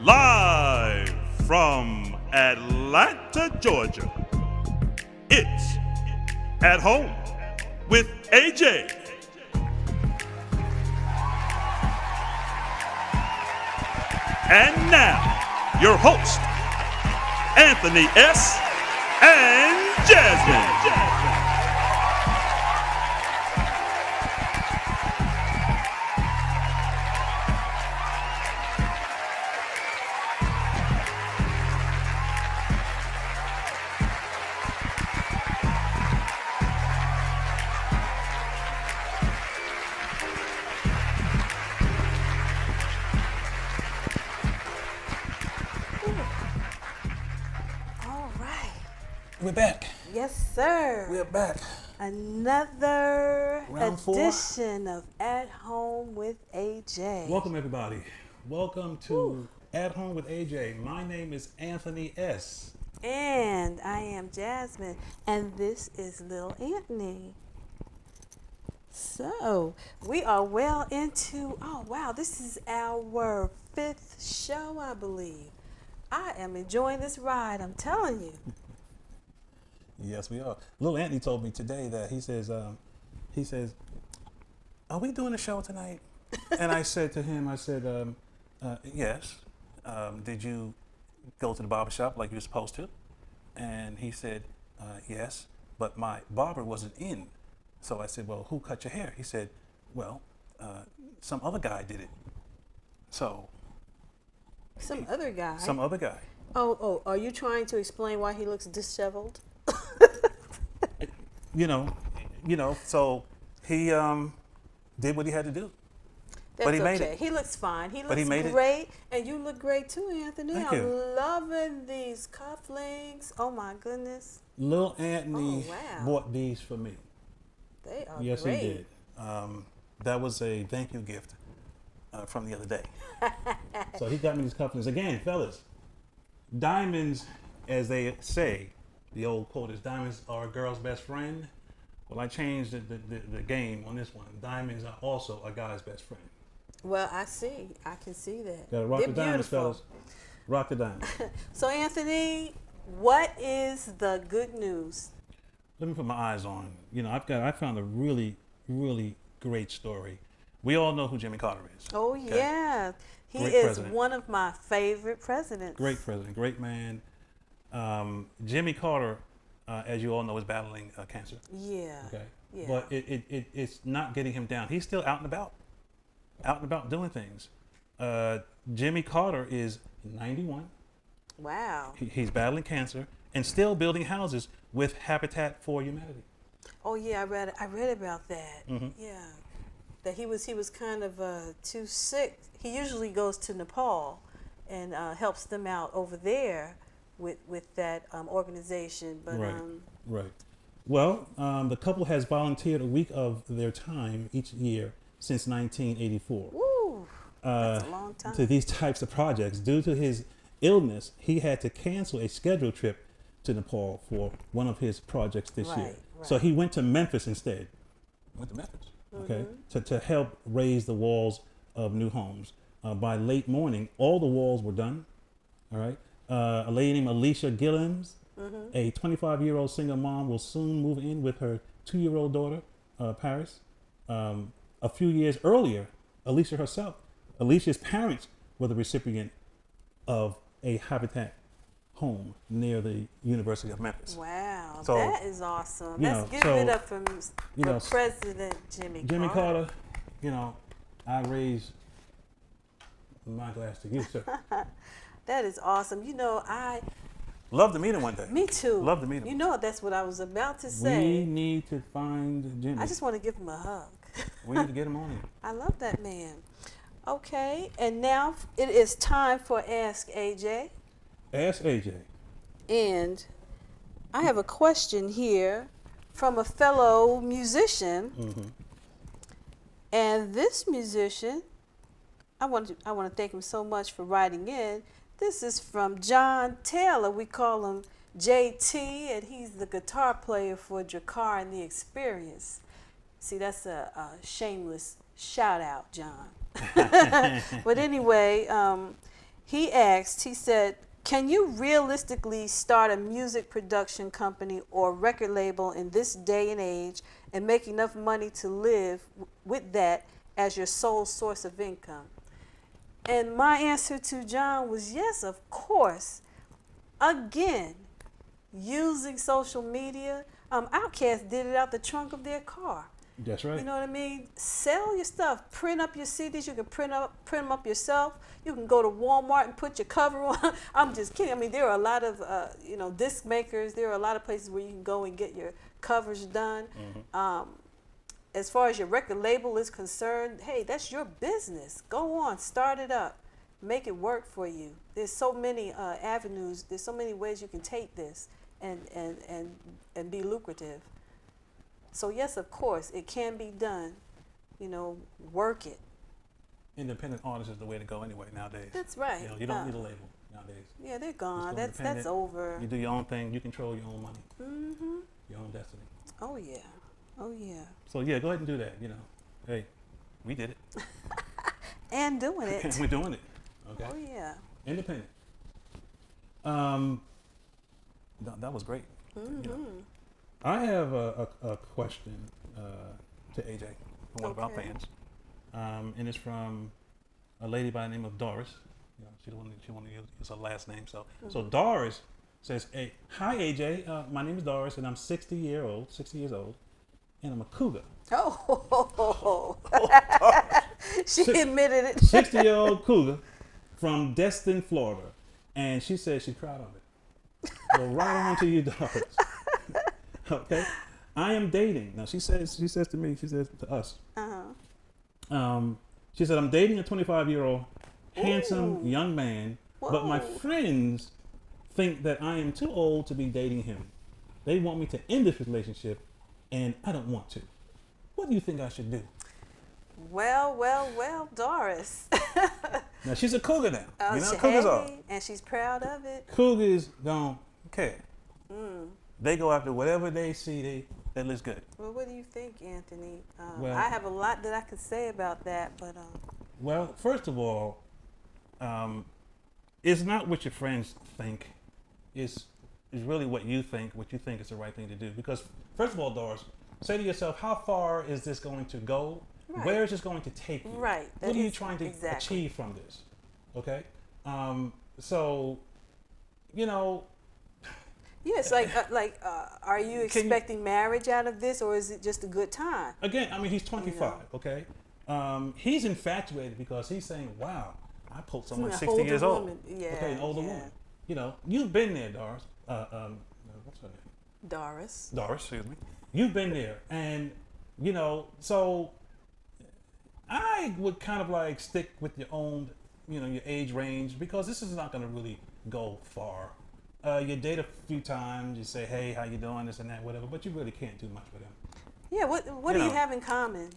Live from Atlanta, Georgia, it's At Home with AJ. And now, your host, Anthony S. and Jasmine. We're back. Yes, sir. We're back. Another Round four. edition of At Home with AJ. Welcome, everybody. Welcome to At Home with AJ. My name is Anthony S. And I am Jasmine. And this is Lil Anthony. So, we are well into, this is our 5th show, I believe. I am enjoying this ride, I'm telling you. Yes, we are. Little Anthony told me today that he says, are we doing a show tonight? And I said to him, yes. Did you go to the barbershop like you were supposed to? And he said, yes, but my barber wasn't in. So I said, well, who cut your hair? He said, well, some other guy did it. So. Some other guy? Some other guy. Oh, are you trying to explain why he looks disheveled? So he did what he had to do. That's but he okay. made it. He looks fine. He But he looks made great. And you look great too, Anthony. Thank I'm you. loving these cufflinks. Oh my goodness. Lil Anthony wow. bought these for me. They are Yes, great. he did. That was a thank you gift from the other day. So he got me these cufflinks. Again, fellas, diamonds, as they say, the old quote is, diamonds are a girl's best friend. Well, I changed the game on this one. Diamonds are also a guy's best friend. Well, I see. I can see that. Gotta rock They're the diamonds, beautiful. fellas. Rock the diamonds. So, Anthony, what is the good news? Let me put my eyes on. I found a really, really great story. We all know who Jimmy Carter is. Oh, okay? yeah. He Great is president. one of my favorite presidents. Great president, great man. Jimmy Carter, as you all know, is battling cancer. Yeah. Okay. Yeah. But it's not getting him down. He's still out and about doing things. Jimmy Carter is 91. Wow. He's battling cancer and still building houses with Habitat for Humanity. Oh yeah, I read about that. Mm-hmm. Yeah, that he was kind of too sick. He usually goes to Nepal and helps them out over there with that organization. But Right. Well, the couple has volunteered a week of their time each year since 1984. Woo, that's a long time. To these types of projects. Due to his illness, he had to cancel a scheduled trip to Nepal for one of his projects this year. Right. So he went to Memphis instead. Okay, to help raise the walls of new homes. By late morning, all the walls were done. All right. A lady named Alicia Gillums, a 25-year-old single mom, will soon move in with her 2-year-old daughter, Paris. A few years earlier, Alicia's parents were the recipient of a Habitat home near the University of Memphis. Wow, So, that is awesome. Let's give it up for President Jimmy Carter. I raise my glass to you, sir. That is awesome. I Love to meet him one day. Me too. Love to meet him. That's what I was about to say. We need to find Jimmy. I just want to give him a hug. We need to get him on here. I love that man. Okay, and now it is time for Ask AJ. Ask AJ. And I have a question here from a fellow musician. Mm-hmm. And this musician, I want to thank him so much for writing in. This is from John Taylor. We call him JT, and he's the guitar player for Jakar and the Experience. See, that's a shameless shout out, John. But anyway, He asked, he said, can you realistically start a music production company or record label in this day and age and make enough money to live with that as your sole source of income? And my answer to John was yes, of course. Again, using social media, Outkast did it out the trunk of their car. That's right. You know what I mean? Sell your stuff. Print up your CDs. You can print them up yourself. You can go to Walmart and put your cover on. I'm just kidding. I mean, there are a lot of disc makers. There are a lot of places where you can go and get your covers done. Mm-hmm. As far as your record label is concerned, hey, that's your business. Go on, start it up, make it work for you. There's so many avenues. There's so many ways you can take this and be lucrative. So yes, of course, it can be done. You know, work it. Independent artist is the way to go anyway nowadays. That's right. You know, you don't need a label nowadays. Yeah, they're gone. That's over. You do your own thing. You control your own money. Mm-hmm. Your own destiny. Oh yeah. Oh yeah. So yeah, go ahead and do that. You know, hey, we did it. And doing it. We're doing it. Okay. Oh yeah. Independent. That was great. Mm-hmm. You know. I have a question to AJ from one of our fans, and it's from a lady by the name of Doris. You know, she want to use her last name. So Doris says, "Hey, hi AJ. My name is Doris, and I'm 60 years old, and I'm a cougar." Oh, she admitted it. 60-year-old cougar from Destin, Florida, and she says she's proud of it. Well, right on to you, Doris. Okay, I am dating. Now she says to me, she says to us. She said, I'm dating a 25-year-old handsome young man, but my friends think that I am too old to be dating him. They want me to end this relationship, and I don't want to. What do you think I should do? Well, Doris. Now she's a cougar now. Oh, you know, cougars are. And she's proud of it. Cougars don't care. They go after whatever they see that looks good. Well, what do you think, Anthony? Well, I have a lot that I could say about that, but well, first of all, it's not what your friends think. It's really what you think is the right thing to do. Because first of all, Doris, say to yourself, how far is this going to go? Right. Where is this going to take you? Right. What are you trying to achieve from this? Okay. So, you know. Yes, are you expecting marriage out of this, or is it just a good time? Again, I mean, he's 25, okay? He's infatuated because he's saying, wow, I pulled someone 60 years old. Yeah, okay, an older woman. You know, you've been there, Doris. What's her name? Doris. Doris, excuse me. You've been there. And, you know, so I would kind of like stick with your own, you know, your age range, because this is not going to really go far. You date a few times, you say, hey, how you doing, this and that, whatever, but you really can't do much with him. Yeah, what do you have in common?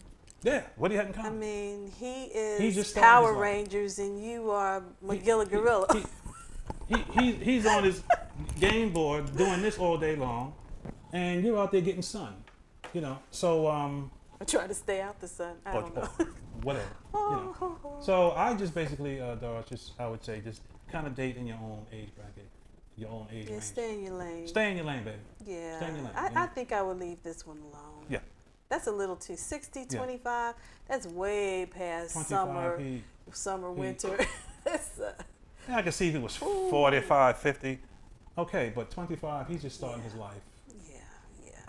Yeah, what do you have in common? I mean, he's just Power Rangers and you are Magilla Gorilla. He's on his game board doing this all day long, and you're out there getting sun, you know, so... I try to stay out the sun, I don't know. Whatever, you know. So I just basically, Doris, I would say, just kind of date in your own age bracket. Your own age range. Stay in your lane. Stay in your lane, baby. Yeah. Stay in your lane. I think I would leave this one alone. Yeah. That's a little too 60, 25. That's way past summer, winter. That's, yeah, I can see if it was 45, 50. Okay, but 25, he's just starting his life. Yeah.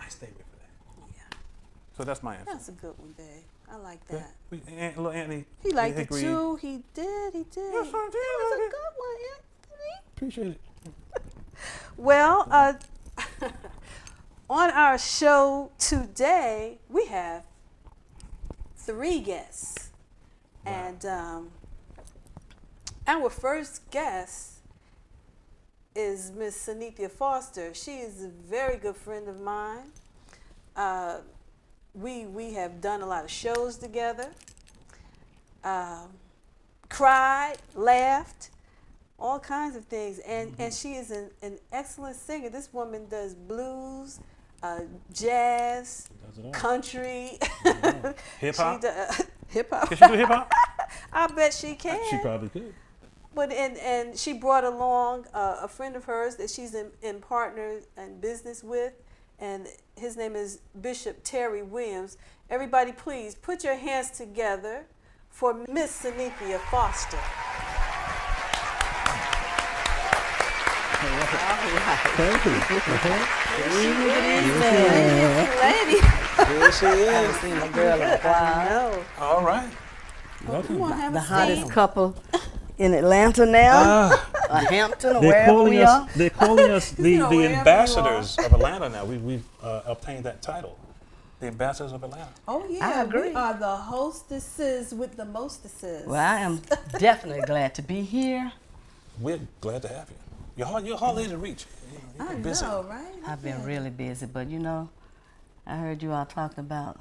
I stay with that. Yeah. So that's my answer. That's a good one, babe. I like that. Yeah. Little Anthony. He liked it too. He did. Yes, I did. That was a good one, Anthony. Appreciate it. Well, on our show today, we have 3 guests. Wow. And our first guest is Miss Synethia Foster. She is a very good friend of mine. We have done a lot of shows together, cried, laughed, all kinds of things, and she is an excellent singer. This woman does blues, jazz, country, hip hop. Hip hop. Can she do hip hop? I bet she can. She probably could. But and she brought along a friend of hers that she's in partner and business with, and his name is Bishop Terry Williams. Everybody, please put your hands together for Miss Synethia Foster. Thank you. Lady. Here she I is. haven't seen a girl in a while. No. All right. Come on, have The a hottest seat. couple in Atlanta now, or Hampton, or wherever we are. They're calling us the know, wherever you ambassadors of Atlanta now. We've obtained that title, the ambassadors of Atlanta. Oh yeah, I agree. we are the hostesses with the mostesses. Well, I am definitely glad to be here. We're glad to have you. You're hardly to reach. You're I busy. know, right? I've been really busy, but you know, I heard you all talking about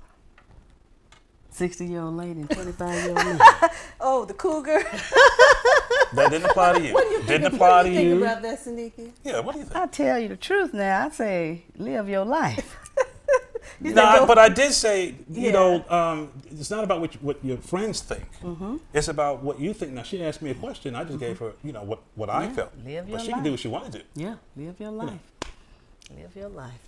60-year-old lady and 25-year-old man. Oh, the cougar. That didn't apply to you. What do you Didn't think, apply what to do you you. think about that, Synethia? Yeah, what do you think? I tell you the truth now. I say live your life. No, but I did say, you Yeah. know, it's not about what your friends think. It's about what you think. Now, she asked me a question. I just gave her, you know, what I felt. live your But she can do life. what she wanted to do. Yeah, live your life. Live your life.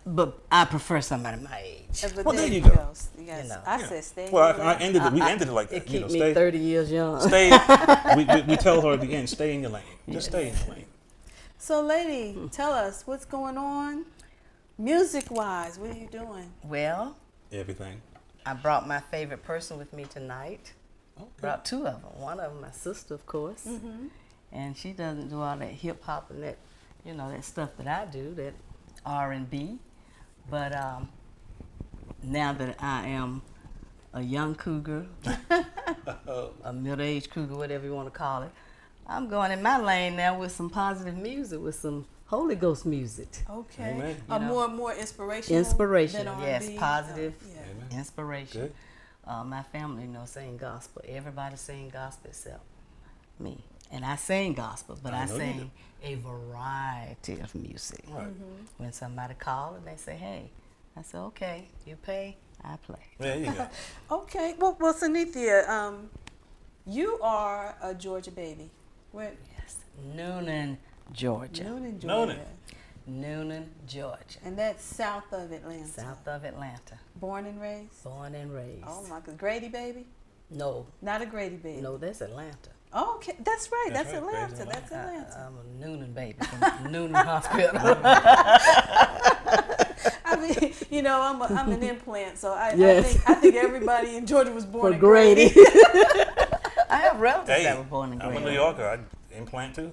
But I prefer somebody my age. But Well, there you go. go. Yes, You know. I Yeah. said stay. Well, in your I lane. ended it. We ended it like that. It You keep know, me stay, 30 years young. stay. we tell her at the end, stay in your lane. Just stay in your lane. So, lady, tell us what's going on, music-wise. What are you doing? Well, Everything. I brought my favorite person with me tonight. Okay. Brought two of them. One of them, my sister, of course, and she doesn't do all that hip hop and that, you know, that stuff that I do, that R&B. But now that I am a young cougar, a middle-aged cougar, whatever you want to call it, I'm going in my lane now with some positive music, with some Holy Ghost music. Okay. Amen. A You know. more inspirational. Inspirational, than yes, R&B? positive. Yeah. Amen. Inspiration. Good. My family, you know, sing gospel. Everybody sing gospel except me. And I sing gospel, but I I know you sing a variety of music. Right. When somebody call and they say, hey, I say, okay, you pay, I play. There you go. Okay. Well, Synethia, you are a Georgia baby. Where? Yes. Noonan, Georgia. Noonan, Georgia. Noonan. Noonan, Georgia. And that's south of Atlanta. South of Atlanta. Born and raised. Born and raised. Oh my God, Grady baby? No, Not a Grady baby. no, that's Atlanta. Oh, okay, that's right. That's That's right, Atlanta. raised in That's Atlanta. I'm a Noonan baby from Noonan Hospital. I mean, you know, I'm an implant, so Yes. I think everybody in Georgia was born For in Grady. Grady. I have relatives Hey, that were born in I'm Grady. a New Yorker. I implant too.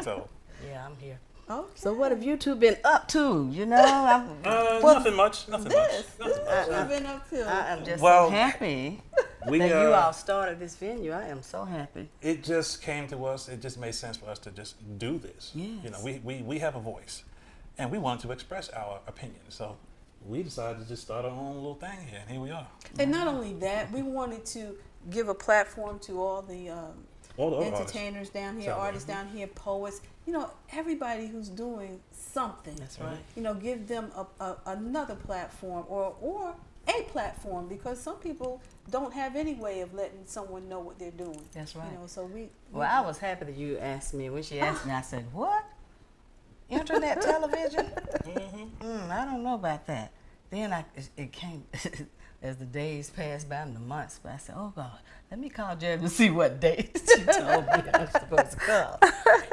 So, Yeah, I'm here. Okay. So what have you two been up to? You know, I'm, nothing much. Nothing This much. Nothing what much. you've been up to. I am just Well, so happy We that you all started this venue. I am so happy. it just came to us. It just made sense for us to just do this. You know, Yes. we have a voice, and we wanted to express our opinion. So we decided to just start our own little thing here, and here we are. And not only that, we wanted to give a platform to all the All the other artists. entertainers down here, So, artists down here, poets. You know, everybody who's doing something. That's right. You know, give them another platform or a platform, because some people don't have any way of letting someone know what they're doing. That's right. You know, so we Well, I was happy that you asked me. When she asked me, I said, what? Internet television? I don't know about that. Then it came, as the days passed by and the months, but I said, oh God, let me call Jasmine and see what dates she told me I was supposed to call.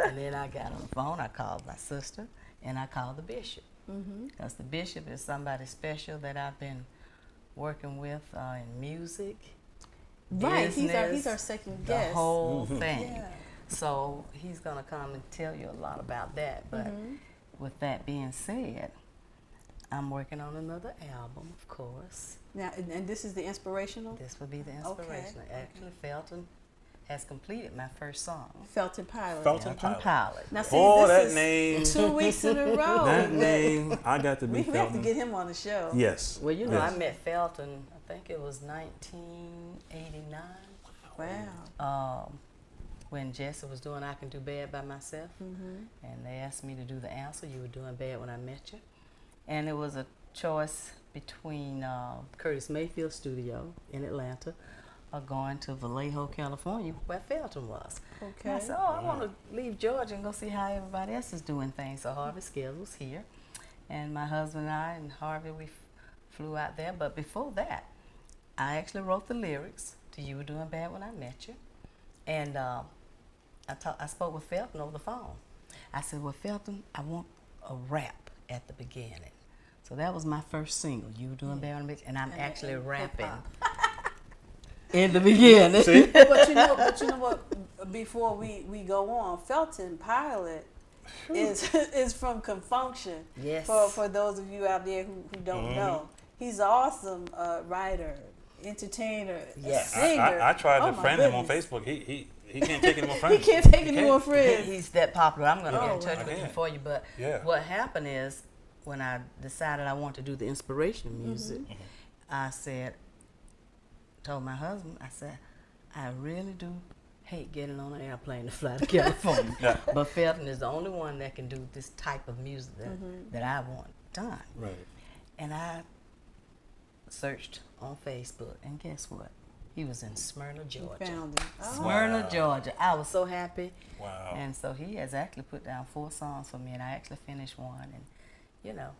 And then I got on the phone, I called my sister, and I called the bishop. Because the bishop is somebody special that I've been working with in music. right. He's business, our second the guest. whole thing. Yeah. So he's going to come and tell you a lot about that. But with that being said, I'm working on another album, of course. Now, and this is the inspirational. This will be the inspiration. Okay. Actually, Felton has completed my first song. Felton Pilot. Felton Felton Pilot. Pilot. Now, see, Oh, this that is name. 2 weeks in a row. That name. I got to be We have to Felton. get him on the show. Yes. Well, you know, Yes. I met Felton, I think it was 1989. Wow. When Jesse was doing I Can Do Bad by Myself, and they asked me to do the answer. You were doing bad when I met you. And it was a choice between Curtis Mayfield Studio in Atlanta, of going to Vallejo, California, where Felton was. Okay. And I said, I want to leave Georgia and go see how everybody else is doing things. So Harvey Scales was here, and my husband and I and Harvey, we flew out there. But before that, I actually wrote the lyrics to "You Were Doing Bad When I Met You," and I spoke with Felton over the phone. I said, well, Felton, I want a rap at the beginning. So that was my first single, "You Were Doing Bad When I Met You," and I'm actually rapping in the beginning. See? But you know what? Before we go on, Felton Pilot is from Confunction. Yes. For those of you out there who don't know, he's an awesome writer, entertainer, Yes. singer. I tried Oh to my friend him on goodness. Facebook. He can't take any more He friends. can't take any more friends. He's that popular. I'm going to get Oh, in touch I with him can't. for you. But Yeah. what happened is, when I decided I wanted to do the inspirational music, I told my husband, I said, I really do hate getting on an airplane to fly to California. Yeah. But Felton is the only one that can do this type of music that I want done. Right. And I searched on Facebook, and guess what? He was in Smyrna, Georgia. Found him. Oh. Smyrna, Wow. Georgia. I was so happy. Wow. And so he has actually put down 4 songs for me, and I actually finished one. And, you know.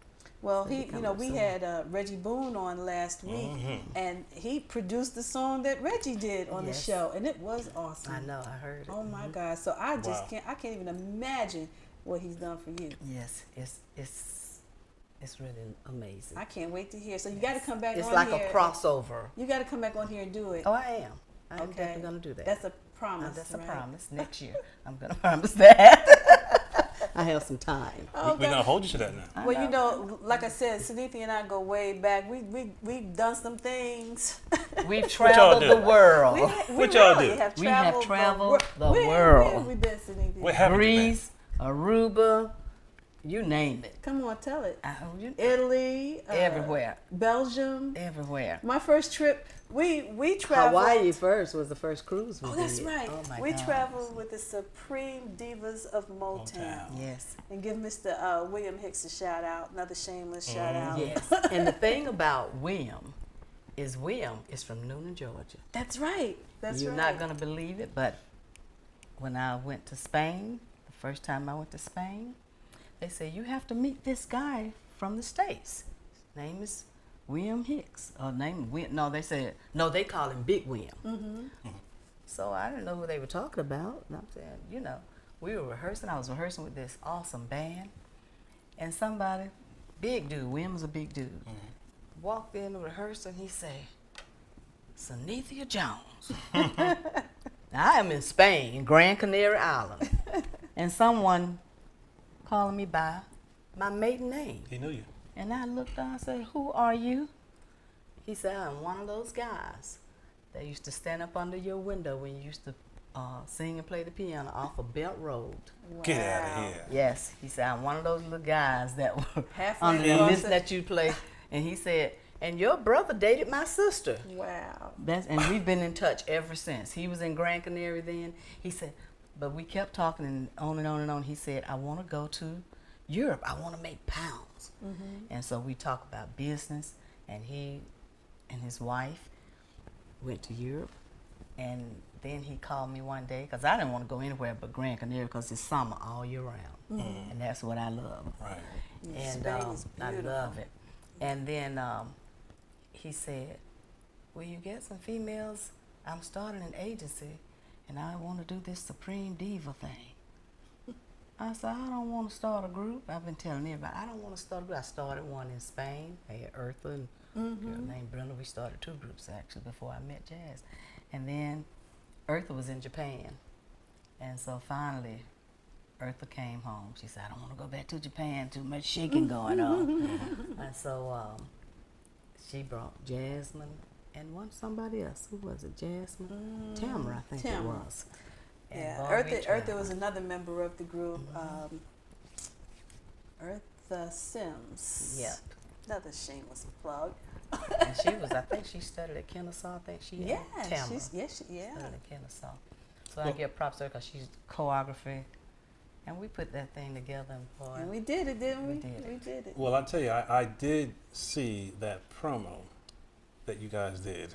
Well, So he, he come you know, up we soon. had Reggie Boone on last week, and he produced the song that Reggie did on Yes. the show, and it was awesome. I know, I heard it. Oh my God! So I just Wow. can't even imagine what he's done for you. Yes, it's really amazing. I can't wait to hear. So you got to come back It's on like here. a crossover. You got to come back on here and do it. Oh, I am. I'm Okay. definitely going to do that. That's a promise. That's a right? promise. Next year, I'm going to promise that. I have some time. We're Okay. going to hold you to that now. Well, you know, like I said, Synethia and I go way back. We've done some things. We've traveled do? the world. we What y'all really do? have We have traveled traveled the Where world. have we been, Synethia? Where haven't you been? Greece, Aruba, you name it. Come on, tell it. You- Italy, Everywhere. Belgium. Everywhere. My first trip, we traveled. Hawaii first was the first cruise we Oh, did. that's right. Oh my we God. traveled with the Supreme Divas of Motown. Motown. Yes. And give Mr. William Hicks a shout out, another shameless shout out. Yes. And the thing about William is from Noonan, Georgia. That's right. That's You're right. not going to believe it, but when I went to Spain, the first time I went to Spain, they say, you have to meet this guy from the States. His name is William Hicks. They call him Big William. Mm-hmm. So I didn't know who they were talking about. And I'm saying, you know, we were rehearsing. I was rehearsing with this awesome band. And somebody, big dude, William was a big dude, walked in the rehearsal and he said, Synethia Jones. Now, I am in Spain, Gran Canaria Island. And someone calling me by my maiden name. He knew you. And I looked down and said, who are you? He said, I'm one of those guys that used to stand up under your window when you used to sing and play the piano off of Belt Road. Get out Wow. of here. Yes, he said, I'm one of those little guys that were Halfway under the across list the- that you play. And he said, and your brother dated my sister. Wow. And we've been in touch ever since. He was in Gran Canaria then. He said, but we kept talking and on and on and on. He said, I want to go to Europe. I want to make pounds. And so we talk about business, and he and his wife went to Europe. And then he called me one day, because I didn't want to go anywhere but Gran Canaria, because it's summer all year round. And that's what I love. Right. Yes, And Spain is I beautiful. love it. And then he said, will you get some females? I'm starting an agency, and I want to do this Supreme Diva thing. I said, I don't want to start a group. I've been telling everybody, I don't want to start a group. I started one in Spain. I had Eartha and a girl named Brenda. We started 2 groups, actually, before I met Jazz. And then Eartha was in Japan. And so finally, Eartha came home. She said, I don't want to go back to Japan. Too much shaking going on. And so she brought Jasmine and somebody else. Who was it? Jasmine? Tamara, I think it Tamara. was. And Yeah, boy, we Eartha traveled. was another member of the group. Eartha Sims. Yep. Another shameless plug. And she was, I think she studied at Kennesaw. I think she Yeah, Tamara yeah. studied at Kennesaw. So I give props to her because she's choreography. And we put that thing together. And boy, And we did it, didn't we? We did it. We did it. Well, I tell you, I did see that promo that you guys did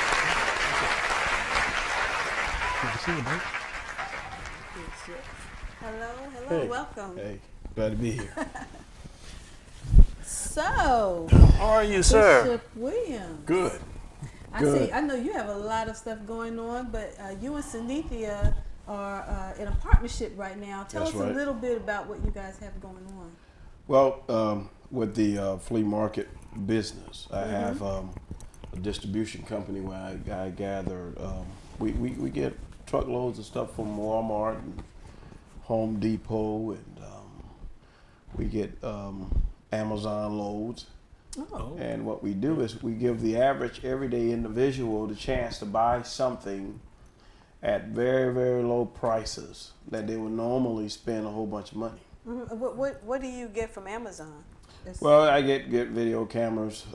Hello, Hey. welcome. Hey, glad to be here. So, How are you, sir? Bishop Williams. Good. I Good. see. I know you have a lot of stuff going on, but you and Synethia are in a partnership right now. Tell That's us right. a little bit about what you guys have going on. Well, with the flea market business, I have a distribution company where I gather. We get truckloads of stuff from Walmart and Home Depot, and we get Amazon loads. Oh, And what we do is we give the average everyday individual the chance to buy something at very, very low prices that they would normally spend a whole bunch of money. what do you get from Amazon? Well, I get video cameras,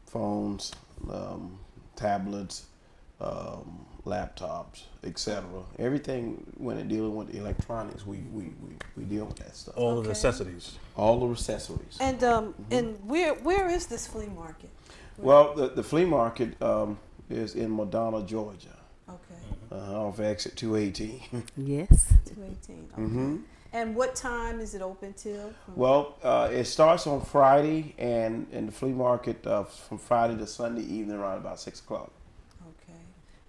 phones, tablets, laptops, etc. Everything when it dealing with electronics, we deal with that stuff. All the Okay. necessities. All the accessories. And where is this flea market? Well, the flea market is in Madonna, Georgia, Okay, off exit 218. Yes. 218. Okay. And what time is it open till? Well, it starts on Friday, and the flea market from Friday to Sunday evening around about 6 o'clock. Okay.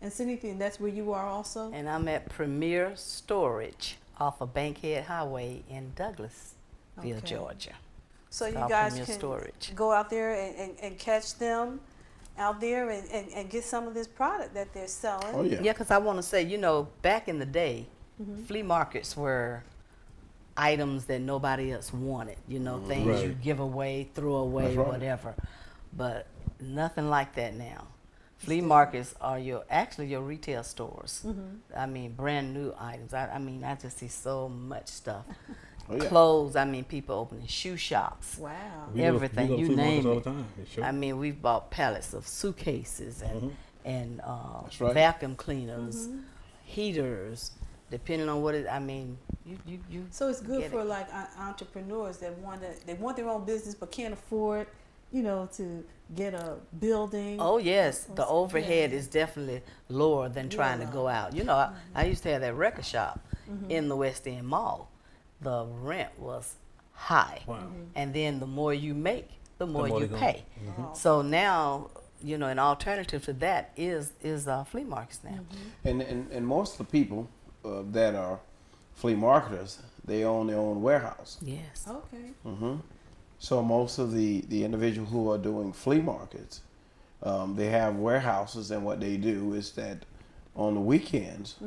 And Synethia, that's where you are also? And I'm at Premier Storage off of Bankhead Highway in Douglasville, Okay. Georgia. So It's you called guys Premier can Storage. go out there and catch them out there and get some of this product that they're selling. Oh yeah. Yeah, because I want to say, back in the day, flea markets were items that nobody else wanted. Things Right. you give away, throw away, That's right. whatever. But nothing like that now. Flea markets are your retail stores. I mean, brand new items. I just see so much stuff. Oh, yeah. Clothes. people opening shoe shops. Wow. Everything, we go to you flea markets name all it. the time. Sure. We've bought pallets of suitcases and That's right. vacuum cleaners, heaters, depending on what it. You. So it's good get for it. like entrepreneurs that want their own business but can't afford, to get a building. Oh yes, the Yeah. overhead is definitely lower than trying to Yeah. go out. I used to have that record shop in the West End Mall. The rent was high, Wow. and then the more you make, the more more you they go. pay. Wow. So now, an alternative to that is flea markets now. And most of the people that are flea marketers, they own their own warehouse. Yes. Okay. So most of the individuals who are doing flea markets, they have warehouses, and what they do is that on the weekends,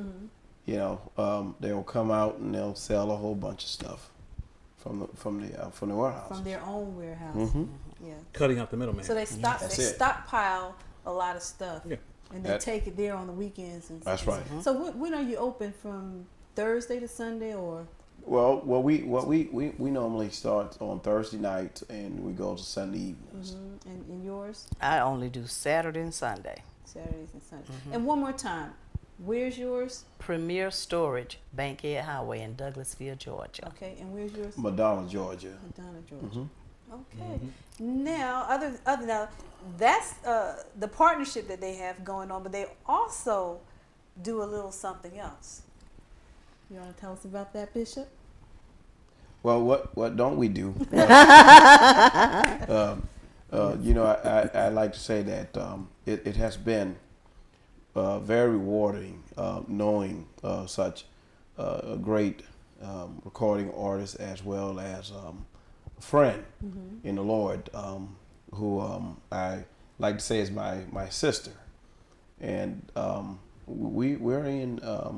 they'll come out and they'll sell a whole bunch of stuff from the warehouse. From their own warehouse. Yeah. Cutting out the middleman. So they That's it. stockpile a lot of stuff. Yeah. And they That- take it there on the weekends and That's stuff. right. So when are you open, from Thursday to Sunday or? Well, we normally start on Thursday night and we go to Sunday evenings. And yours? I only do Saturday and Sunday. Saturdays and Sundays. And one more time, where's yours? Premier Storage, Bankhead Highway in Douglasville, Georgia. Okay, and where's yours? Madonna, Georgia. Madonna, Georgia. Okay. Now, now, that's the partnership that they have going on, but they also do a little something else. You want to tell us about that, Bishop? Well, what don't we do? I like to say that it has been very rewarding knowing such a great recording artist as well as a friend in the Lord who I like to say is my sister, and we're in a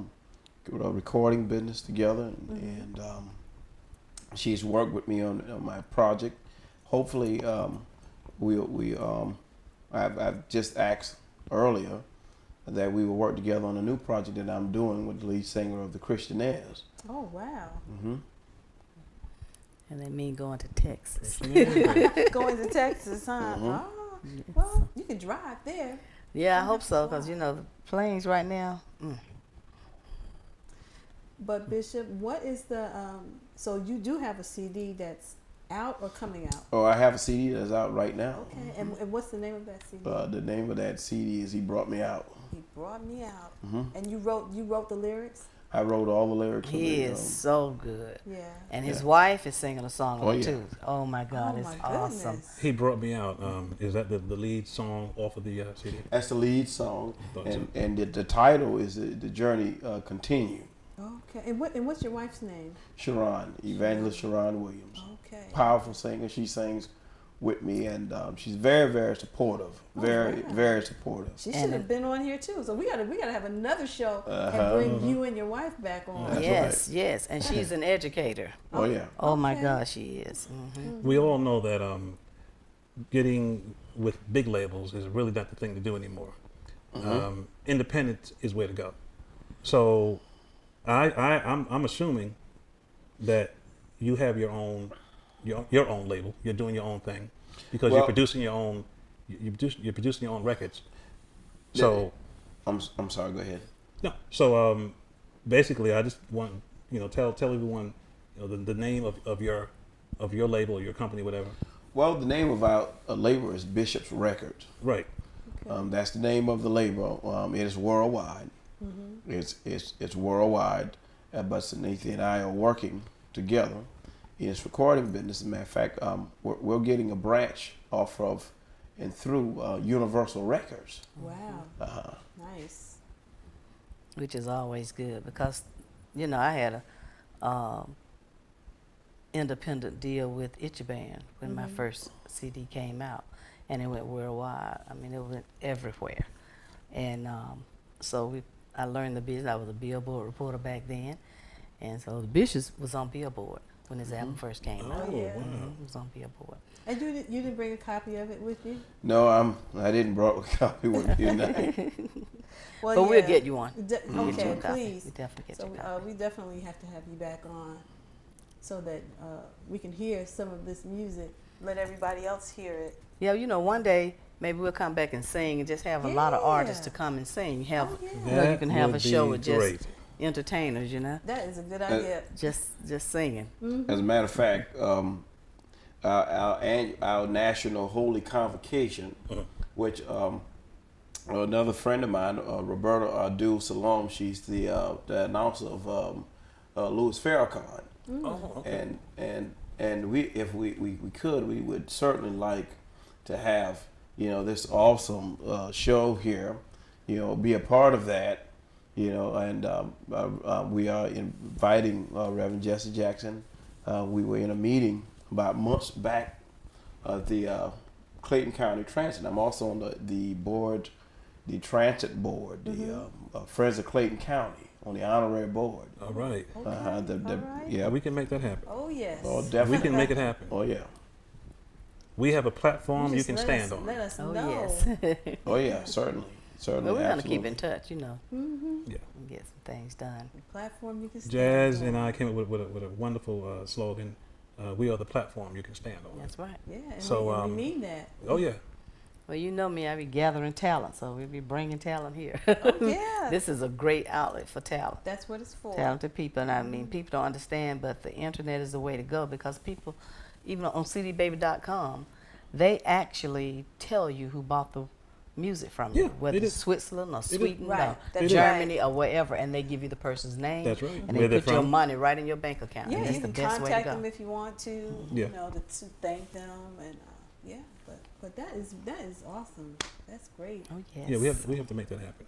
recording business together, and she's worked with me on my project. Hopefully, I've just asked earlier that we will work together on a new project that I'm doing with the lead singer of the Christianaires. Oh, wow. And they mean going to Texas. Going to Texas, huh? Oh, well, you can drive there. Yeah, I hope so, because, the planes right now. But Bishop, what is the, so you do have a CD that's out or coming out? Oh, I have a CD that's out right now. Okay, and what's the name of that CD? The name of that CD is "He Brought Me Out." He brought me out. Mm-hmm. And you wrote the lyrics? I wrote all the lyrics. He is so good. Yeah. And his wife is singing a song Oh, on it yeah. too. Oh my God, Oh, it's my awesome. goodness. He Brought Me Out. Is that the lead song off of the CD? That's the lead song, Thought so. and the title is the Journey Continue. Okay. And what's your wife's name? Sharon, Evangelist Sharon Williams, Okay. powerful singer. She sings with me, and she's very, very supportive. Very, wow. very supportive. She should have been on here too. So we gotta have another show and bring you and your wife back on. That's Yes, right. yes. And she's an educator. Oh yeah. Oh my Okay. God, she is. Hmm. We all know that getting with big labels is really not the thing to do anymore. Independent is where to go. So I'm assuming that you have your own label. You're doing your own thing because Well- you're producing your own. You're producing your own records. So I'm sorry. Go ahead. no. So basically, I just want tell everyone the name of your label or your company, whatever. Well, the name of our label is Bishop's Records. Right. That's the name of the label. It is worldwide. It's worldwide. But Synethia and I are working together in this recording business. As a matter of fact, we're getting a branch off of and through Universal Records. Wow. Nice. Which is always good because, I had a independent deal with Ichiban when my first CD came out, and it went worldwide. I mean, it went everywhere, and so I learned the business. I was a Billboard reporter back then, and so the Bishops was on Billboard when his album first came out. Oh, yeah. It was on Billboard. And you didn't bring a copy of it with you? No, I didn't brought a copy with me tonight. Well, But we'll get you one. Okay, We'll get you a copy. please. We definitely get So you a copy. we definitely have to have you back on so that we can hear some of this music. Let everybody else hear it. Yeah, one day maybe we'll come back and sing and just have a lot of artists to Yeah. come and sing. Have Oh, yeah. you That can have a would show be with just great. entertainers, That is a good idea. just singing. As a matter of fact, our national holy convocation, which another friend of mine, Roberta Abdul Salam, she's the announcer of Louis Farrakhan, Oh, okay. and we, if we could, we would certainly like to have this awesome show here, be a part of that, and we are inviting Reverend Jesse Jackson. We were in a meeting about months back of the Clayton County Transit. I'm also on the board, the transit board, the Friends of Clayton County, on the honorary board. All right. Okay. All right. Yeah, we can make that happen. Oh, yes. Oh, We definitely. can make it happen. Oh yeah. We have a platform you Just can let stand us, on. Let us Oh know. yes. Oh yeah. Certainly. But we're gonna absolutely. keep in touch, Yeah. and get some things done. Platform you can stand Jazz on. and I came up with a wonderful slogan. We are the platform you can stand on. That's right. Yeah, and, So, we um, mean that. Oh yeah. Well, you know me, I be gathering talent, so we be bringing talent here. Oh, yeah. This is a great outlet for talent. That's what it's for. Talented people, and I mean, people don't understand, but the internet is the way to go because people, even on cdbaby.com, they actually tell you who bought the music from you, Yeah, whether they it's do. Switzerland or They do. Sweden Right, or that's Germany or wherever, and they give you the person's name. That's right. And Where they they're put your from. money right in your bank account. Yeah, and that's you the can best way to contact go. them if you want to, Yeah. to thank them, and yeah. But that is awesome. That's great. Oh yes. Yeah, we have to make that happen.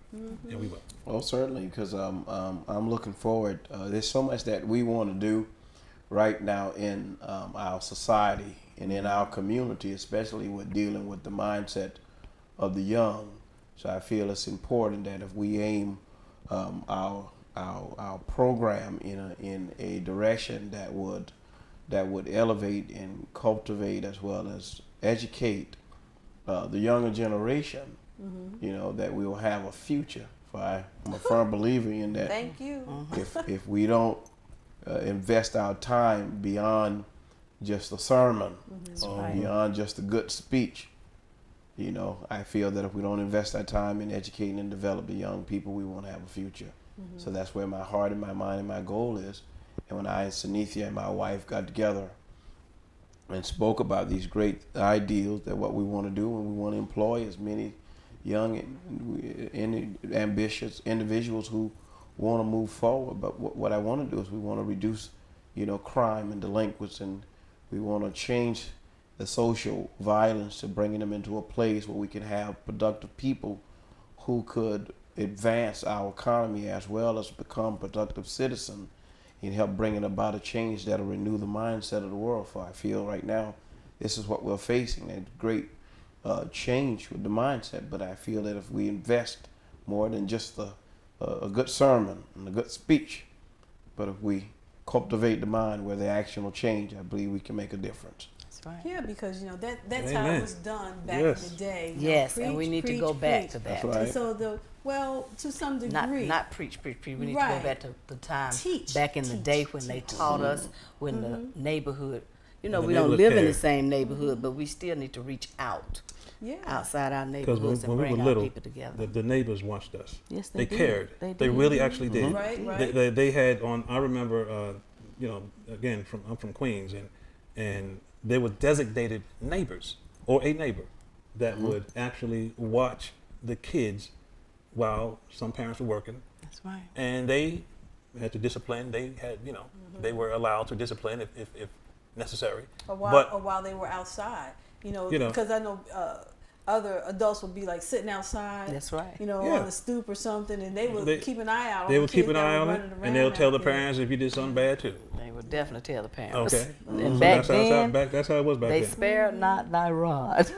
Yeah, we will. Oh, certainly, because I'm looking forward. There's so much that we want to do right now in our society and in our community, especially with dealing with the mindset of the young. So I feel it's important that if we aim our program in a direction that would elevate and cultivate as well as educate the younger generation, that we will have a future. For I'm a firm believer in that. Thank you. If we don't invest our time beyond just a sermon or right. beyond just a good speech, I feel that if we don't invest our time in educating and developing young people, we won't have a future. So that's where my heart and my mind and my goal is. And when I and Synethia and my wife got together and spoke about these great ideals that what we want to do, and we want to employ as many young and ambitious individuals who want to move forward. But what I want to do is we want to reduce, crime and delinquents, and we want to change the social violence to bringing them into a place where we can have productive people who could advance our economy as well as become productive citizens and help bringing about a change that will renew the mindset of the world. For I feel right now this is what we're facing, a great change with the mindset. But I feel that if we invest more than just a good sermon and a good speech, but if we cultivate the mind where the action will change, I believe we can make a difference. That's right. Yeah, because that's how Amen. it was done back Yes. in the day. Yes, and we need to go back to that. That's right. And so to some degree. Not preach. We need to Right. go back to the time Teach, back in the teach, day when they teach. taught us, when the neighborhood, The we don't neighborhood live in care. the same neighborhood, but we still need to reach out Yeah. outside our Because neighborhoods when and we bring were our little, people together. the neighbors watched us. Yes, They did. cared. They They did. really actually did. Right, right. They had on. I remember, again, I'm from Queens, and there were designated neighbors or a neighbor that would actually watch the kids while some parents were working, That's right. and they had to discipline. They had, they were allowed to discipline if necessary. Or But while they were outside, You know. because I know other adults would be like sitting outside, That's right. Yeah. on the stoop or something, and they would keep an eye out. they on would the keep kids an that eye were on it, running and they'll around tell the out there. parents if you did something bad too. They would definitely tell the parents. Okay. And So back that's how it was back they then. spare not thy rod.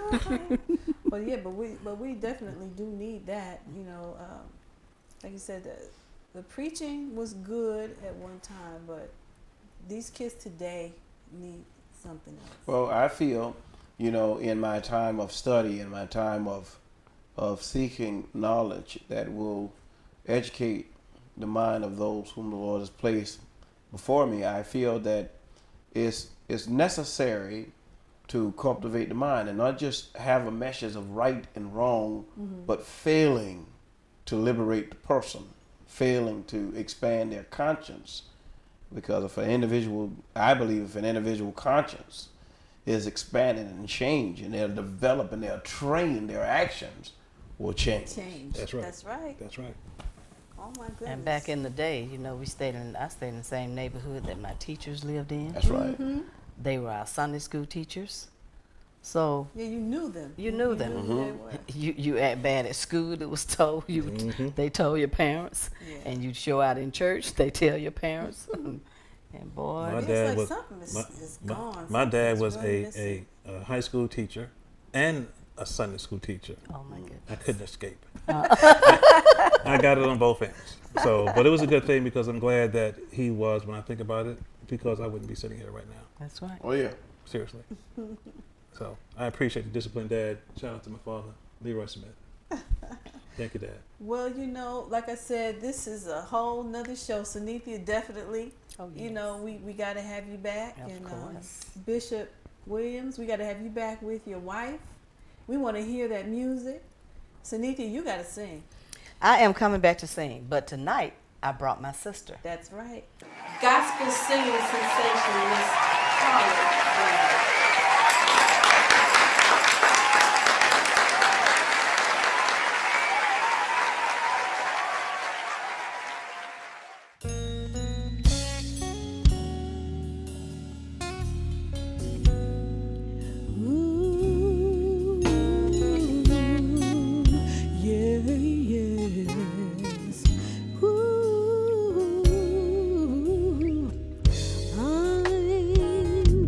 But we definitely do need that. Like you said, the preaching was good at one time, but these kids today need something else. Well, I feel, in my time of study, in my time of seeking knowledge that will educate the mind of those whom the Lord has placed before me, I feel that it's necessary to cultivate the mind and not just have a message of right and wrong, but failing to liberate the person, failing to expand their conscience. Because if an individual, I believe if an individual conscience is expanded and changed and they're developed and they're trained, their actions will change. That's right. That's right. That's right. Oh my goodness. And back in the day, I stayed in the same neighborhood that my teachers lived in. That's right. They were our Sunday school teachers. So Yeah, you knew them. you knew them. who they were. You act bad at school, it was told you. They told your parents, Yeah. and you show out in church, they tell your parents. And boy, My It's dad like was something is gone. my dad Something's was really missing. a high school teacher and a Sunday school teacher. oh my goodness. I couldn't escape. I got it on both ends. So, but it was a good thing because I'm glad that he was. When I think about it, because I wouldn't be sitting here right now. That's right. Oh yeah. Seriously. So I appreciate the disciplined dad. Shout out to my father, Leroy Smith. Thank you, Dad. Well, like I said, this is a whole nother show. Synethia, definitely. Oh, yes. We got to have you back. Of and course. Bishop Williams, we got to have you back with your wife. We want to hear that music. Synethia, you got to sing. I am coming back to sing, but tonight I brought my sister. That's right. Gospel singing sensation, Miss Carla.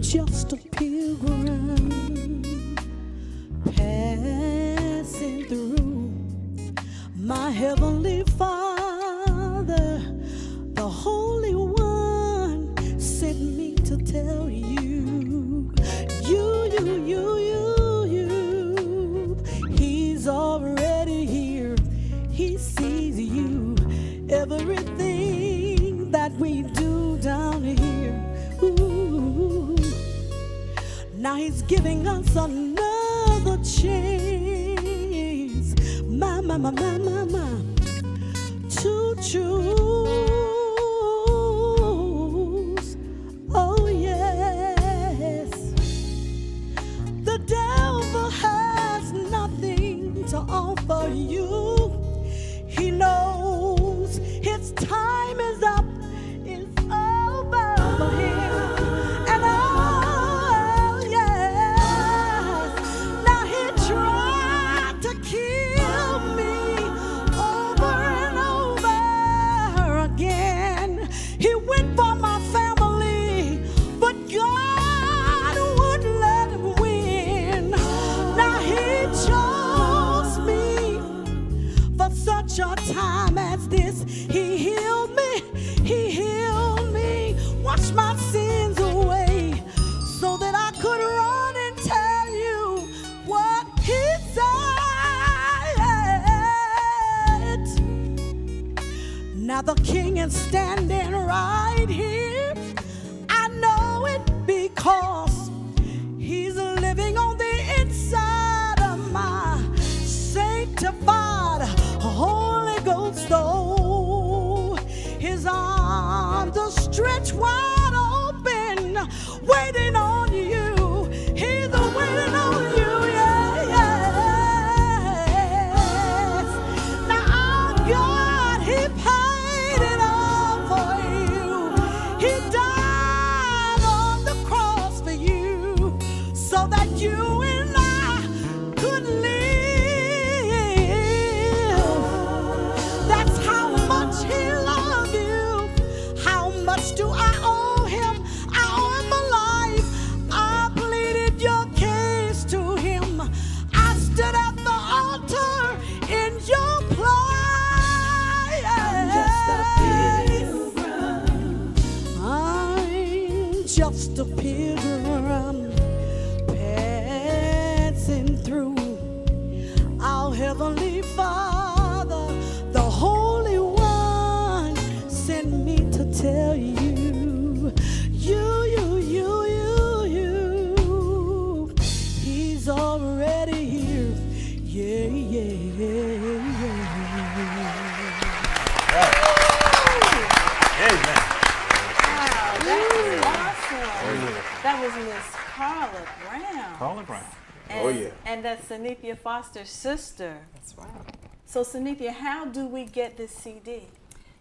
Just a pilgrim passing through. My heavenly Father, the Holy One, sent me to tell you, He's already here. He sees you, everything that we do down here. Ooh. Now He's giving us another chance, my, to choose. Oh yes, waiting on you. He's waiting on you, yes. Now our God, He paid it all for you. He died on the cross for you, so that you and I could live. That's how much He loved you. How much do I owe Him? I owe Him my life. I pleaded your case to Him. I stood at the altar in your place. I'm just a pilgrim passing through. Our Heavenly Father, the Holy One, sent me to tell you, He's already here. Yeah, yeah, Amen. Wow, that was awesome. That was Miss Carla Brown. Carla Brown. And, Oh, yeah. And that's Synethia Foster's sister. That's right. So Synethia, how do we get this CD?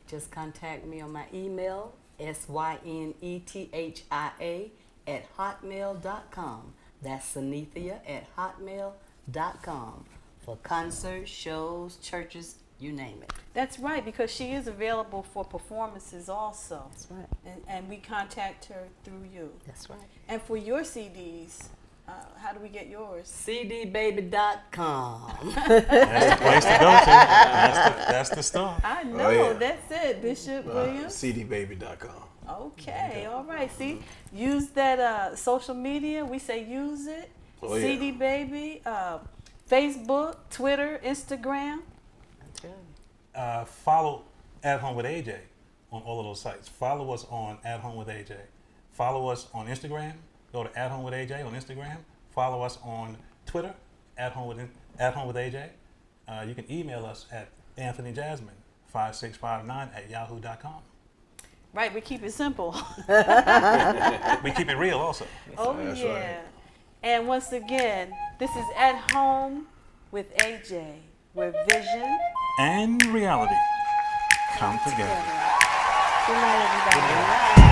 Just contact me on my email, synethia@hotmail.com. That's synethia@hotmail.com for concerts, shows, churches, you name it. That's right, because she is available for performances also. That's right. And we contact her through you. That's right. And for your CDs, how do we get yours? cdbaby.com. That's the place to go to. That's the start. I know, yeah. that's it, Bishop Williams. cdbaby.com. Okay, all right. See, use that social media. We say use it. Oh, yeah. CD Baby, Facebook, Twitter, Instagram. That's good. Follow At Home with AJ on all of those sites. Follow us on At Home with AJ. Follow us on Instagram. Go to At Home with AJ on Instagram. Follow us on Twitter, At Home with AJ. You can email us at anthonyjasmine5659@yahoo.com. Right, we keep it simple. We keep it real also. Oh, That's yeah. right. And once again, this is At Home with AJ, where vision And reality come together. Good night, everybody.